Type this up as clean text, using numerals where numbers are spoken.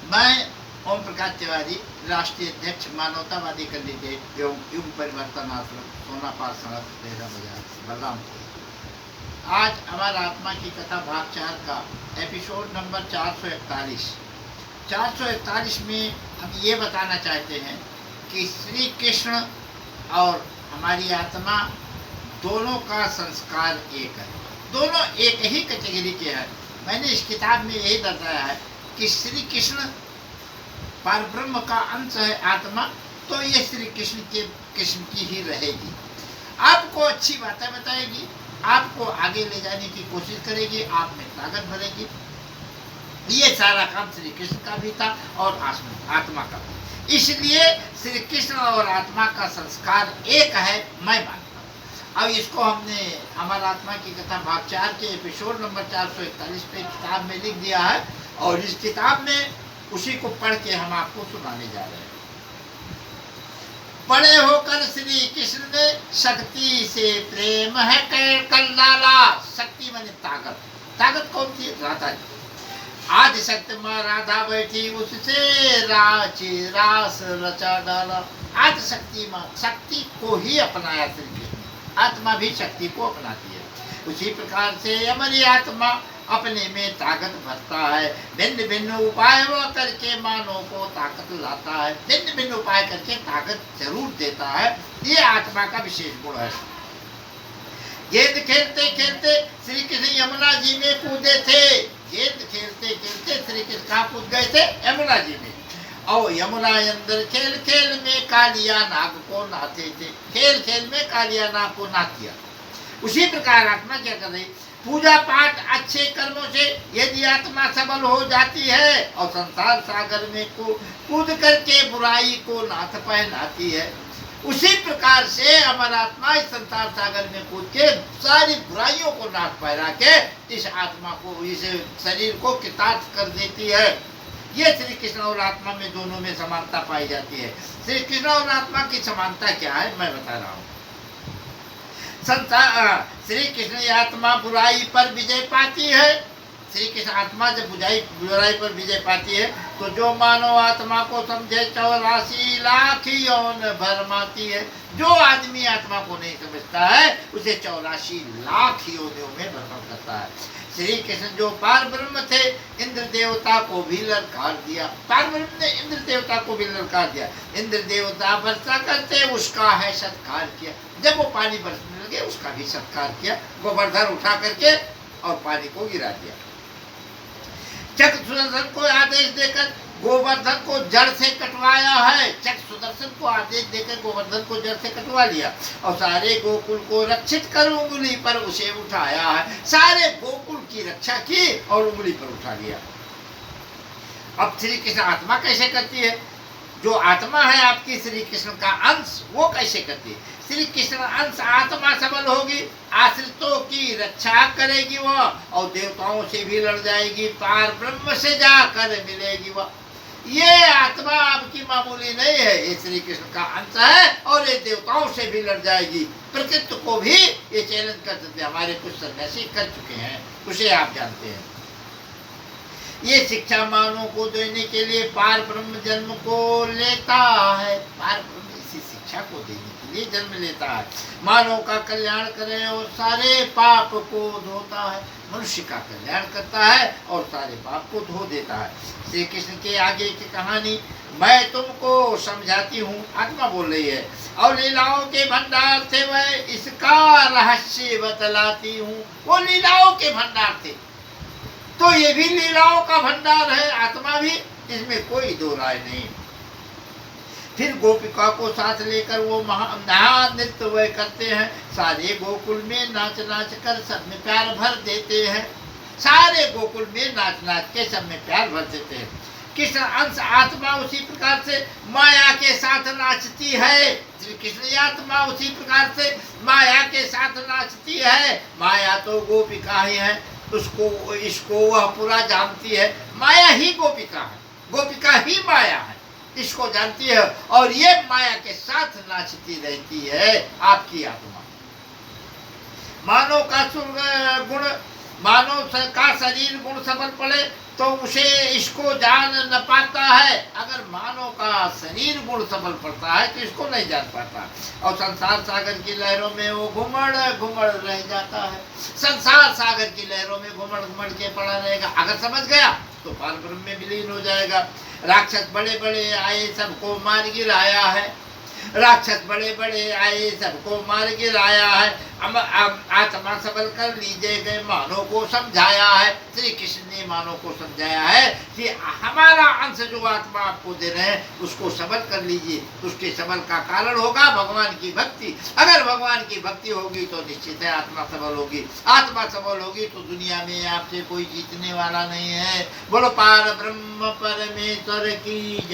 मैं ओम प्रकाश तिवारी, राष्ट्रीय अध्यक्ष, मानवतावादी कैंडिडेट एवं युग परिवर्तन आश्रम, सोनापाल सड़क, तेरह बाजार, बलरामपुर। आज हमारा आत्मा की कथा भाग 4 का एपिसोड नंबर 441। 441 में हम ये बताना चाहते हैं कि श्री कृष्ण और हमारी आत्मा दोनों का संस्कार एक है, दोनों एक ही कैटेगरी के हैं। मैंने इस किताब में यही बताया है कि श्री कृष्ण परब्रह्म का अंश है आत्मा, तो ये श्री कृष्ण की ही रहेगी। आपको अच्छी बातें बताएगी, आपको आगे ले जाने की कोशिश करेगी, आप में ताकत भरेगी। ये सारा काम श्री कृष्ण का भी था और आत्मा का भी। इसलिए श्री कृष्ण और आत्मा का संस्कार एक है, मैं मानता हूँ। अब इसको हमने हमारा आत्मा की कथा भाग 4 के एपिसोड नंबर 441 पे किताब में लिख दिया है, और इस किताब में उसी को पढ़ के हम आपको सुनाने जा रहे हैं। बड़े होकर श्री कृष्ण ने शक्ति से प्रेम है कर डाला। शक्ति माने ताकत। ताकत कौन थी? राधा जी। आदि शक्ति माँ राधा बैठी, उससे रास रचा डाला। आदि शक्ति माँ शक्ति को ही अपनाया श्री कृष्ण। आत्मा भी शक्ति को अपनाती है। उसी प्रकार से हमारी आत्मा अपने में ताकत भरता है। भिन्न भिन्न उपाय करके मानव को ताकत लाता है, भिन्न भिन्न उपाय करके ताकत जरूर देता है। ये आत्मा का विशेष गुण है। गेंद खेलते खेलते श्री कृष्ण यमुना जी में कूदे थे। गेंद खेलते खेलते श्री कृष्ण कहाँ कूद गए थे? यमुना जी में। और यमुना अंदर खेल खेल में कालिया नाग को नहाते थे। खेल खेल में कालिया नाग को नहा दिया। उसी प्रकार आत्मा क्या कर रही? पूजा पाठ अच्छे कर्मों से यदि आत्मा सबल हो जाती है और संसार सागर में कूद करके बुराई को नाथ पहनाती है, उसी प्रकार से हमारा आत्मा इस संसार सागर में कूद के सारी बुराइयों को नाथ पहना के इस आत्मा को, इस शरीर को कृतार्थ कर देती है। ये श्री कृष्ण और आत्मा में दोनों में समानता पाई जाती है। श्री कृष्ण और आत्मा की समानता क्या है मैं बता रहा हूँ। श्री कृष्ण आत्मा बुराई पर विजय पाती है। श्री कृष्ण आत्मा जब बुराई पर विजय पाती है तो जो मानव आत्मा को समझे 84 लाख यौन भरमाती है। जो आदमी आत्मा को नहीं समझता है उसे 84 लाख योनियों में भ्रमण करता है। श्री कृष्ण जो पार ब्रह्म थे, इंद्र देवता को भी ललकार दिया। पार ब्रह्म ने इंद्र देवता को भी ललकार दिया। इंद्र देवता वर्षा करते उसका है सत्कार किया। जब वो पानी बरसने लगे उसका भी सत्कार किया। गोवर्धन उठा करके और पानी को गिरा दिया। चक्र सुदर्शन को आदेश देकर गोवर्धन को जड़ से कटवाया है। चक्र सुदर्शन को आदेश देकर गोवर्धन को जड़ से कटवा लिया और सारे गोकुल को रक्षित कर उंगली पर उसे उठाया है। सारे गोकुल की रक्षा की और उंगली पर उठा लिया। अब श्री कृष्ण आत्मा कैसे करती है? जो आत्मा है आपकी श्री कृष्ण का अंश, वो कैसे करती है? श्री कृष्ण अंश आत्मा सबल होगी, आश्रितों की रक्षा करेगी वह, और देवताओं से भी लड़ जाएगी, पार ब्रह्म से जाकर मिलेगी वह। ये आत्मा आपकी मामूली नहीं है, ये श्री कृष्ण का अंश है और ये देवताओं से भी लड़ जाएगी। प्रकृति को भी ये चैलेंज कर सकते हैं। हमारे कुछ सन्यासी कर चुके हैं, उसे आप जानते हैं। ये शिक्षा मानव को देने के लिए पार ब्रह्म जन्म को लेता है। पार ब्रह्म इसी शिक्षा को देने के लिए जन्म लेता है। मानव का कल्याण करे और सारे पाप को धोता है। मनुष्य का कल्याण करता है और सारे पाप को धो देता है। श्री कृष्ण के आगे की कहानी मैं तुमको समझाती हूँ। आत्मा बोल रही है। और लीलाओं के भंडार थे वह, इसका रहस्य बतलाती हूँ। वो लीलाओं के भंडार थे, तो ये भी लीलाओं का भंडार है, आत्मा भी, इसमें कोई दो राय नहीं। फिर गोपिका को साथ लेकर वो महान नृत्य वह करते हैं। सारे गोकुल में नाच नाच कर सब में प्यार भर देते हैं। सारे गोकुल में नाच नाच के सब में प्यार भर देते हैं। कृष्ण अंश आत्मा उसी प्रकार से माया के साथ नाचती है। श्री कृष्ण आत्मा उसी प्रकार से माया के साथ नाचती है। माया तो गोपिका ही है, उसको इसको वह पूरा जानती है। माया ही गोपिका है, गोपिका ही माया है, इसको जानती है और ये माया के साथ नाचती रहती है आपकी आत्मा। मानव का शरीर गुण सबल पड़े तो उसे इसको जान न पाता है। अगर मानव का शरीर गुण सबल पड़ता है तो इसको नहीं जान पाता, और संसार सागर की लहरों में वो घुमड़ घुमड़ रह जाता है। संसार सागर की लहरों में घुमड़ घुमड़ के पड़ा रहेगा। अगर समझ गया तो पार ब्रह्म में विलीन हो जाएगा। राक्षस बड़े बड़े आए, सबको मार गिराया है। राक्षस बड़े बड़े आए, सबको मार गिराया है। आत्मा सबल कर लीजिए गए, मानव को समझाया है। श्री कृष्ण ने मानव को समझाया है कि हमारा अंश जो आत्मा आपको दे रहे हैं उसको सबल कर लीजिए। उसके सबल का कारण होगा भगवान की भक्ति। अगर भगवान की भक्ति होगी तो निश्चित है आत्मा सबल होगी। आत्मा सबल होगी तो दुनिया में आपसे कोई जीतने वाला नहीं है। बोलो पार ब्रह्म परमेश्वर की जय।